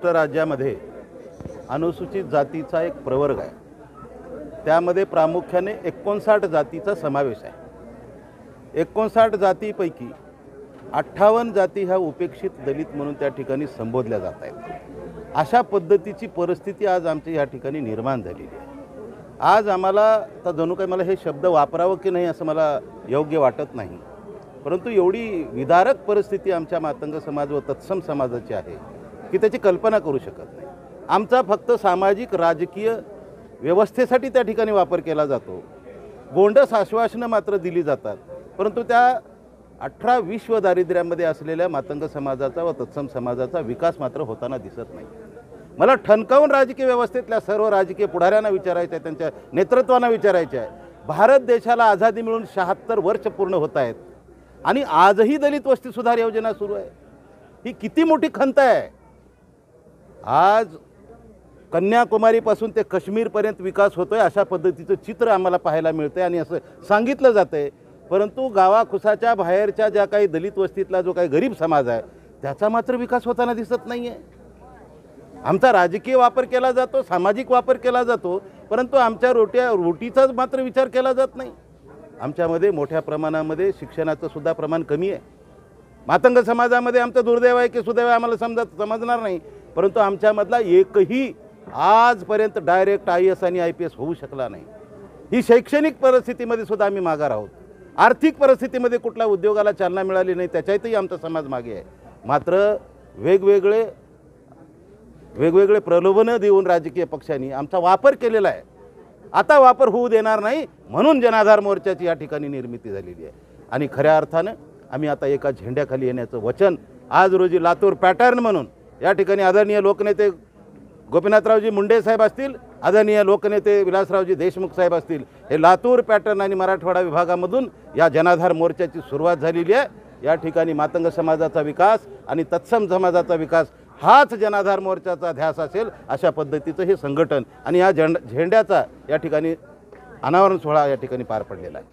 राज्यामध्ये अनुसूचित जातीचा एक प्रवर्ग आहे. त्यामध्ये प्रामुख्याने 59 जातीचा समावेश आहे. 59 जातीपैकी 58 जाती ह्या उपेक्षित दलित म्हणून त्या ठिकाणी संबोधल्या जात आहेत. अशा पद्धतीची परिस्थिती आज आमच्या या ठिकाणी निर्माण झालेली आहे. आज आम्हाला तर जणू काही मला हे शब्द वापरावं की नाही असं मला योग्य वाटत नाही, परंतु एवढी विदारक परिस्थिती आमच्या मातंग समाज व तत्सम समाजाची आहे की त्याची कल्पना करू शकत नाही. आमचा फक्त सामाजिक राजकीय व्यवस्थेसाठी त्या ठिकाणी वापर केला जातो. बोंडस आश्वासनं मात्र दिली जातात, परंतु त्या 18 विश्व दारिद्र्यामध्ये असलेल्या मातंग समाजाचा व तत्सम समाजाचा विकास मात्र होताना दिसत नाही. मला ठणकावून राजकीय व्यवस्थेतल्या सर्व राजकीय पुढाऱ्यांना विचारायचं आहे, त्यांच्या नेतृत्वांना विचारायचं आहे, भारत देशाला आझादी मिळून 76 वर्ष पूर्ण होत आहेत आणि आजही दलित वस्ती सुधार योजना सुरू आहे. ही किती मोठी खंत आहे. आज कन्याकुमारीपासून ते काश्मीरपर्यंत विकास होतोय अशा पद्धतीचं चित्र आम्हाला पाहायला मिळतंय आणि असं सांगितलं जातंय, परंतु गावाखुसाच्या बाहेरच्या ज्या काही दलित वस्तीतला जो काही गरीब समाज आहे त्याचा मात्र विकास होताना दिसत नाही आहे. आमचा राजकीय वापर केला जातो, सामाजिक वापर केला जातो, परंतु आमच्या रोटीचाच मात्र विचार केला जात नाही. आमच्यामध्ये मोठ्या प्रमाणामध्ये शिक्षणाचं सुद्धा प्रमाण कमी आहे. मातंग समाजामध्ये आमचं दुर्दैव आहे की सुदैव आम्हाला समजणार नाही, परंतु आमच्यामधला एकही आजपर्यंत डायरेक्ट IAS आणि IPS होऊ शकला नाही. ही शैक्षणिक परिस्थितीमध्ये सुद्धा आम्ही मागार आहोत. आर्थिक परिस्थितीमध्ये कुठल्या उद्योगाला चालना मिळाली नाही त्याच्यातही आमचा समाज मागे आहे. मात्र वेगवेगळे प्रलोभनं देऊन राजकीय पक्षांनी आमचा वापर केलेला आहे. आता वापर होऊ देणार नाही म्हणून जनाधार मोर्चाची या ठिकाणी निर्मिती झालेली आहे. आणि खऱ्या अर्थानं आम्ही आता एका झेंड्याखाली येण्याचं वचन आज रोजी लातूर पॅटर्न म्हणून या ठिकाणी आदरणीय लोकनेते गोपीनाथरावजी मुंडे साहेब असतील, आदरणीय लोकनेते विलासरावजी देशमुख साहेब असतील, हे लातूर पॅटर्न आणि मराठवाडा विभागामधून या जनाधार मोर्चाची सुरुवात झालेली आहे. या ठिकाणी मातंग समाजाचा विकास आणि तत्सम समाजाचा विकास हाच जनाधार मोर्चाचा ध्यास असेल अशा पद्धतीचं हे संघटन आणि या झेंड्याचा या ठिकाणी अनावरण सोहळा या ठिकाणी पार पडलेला आहे.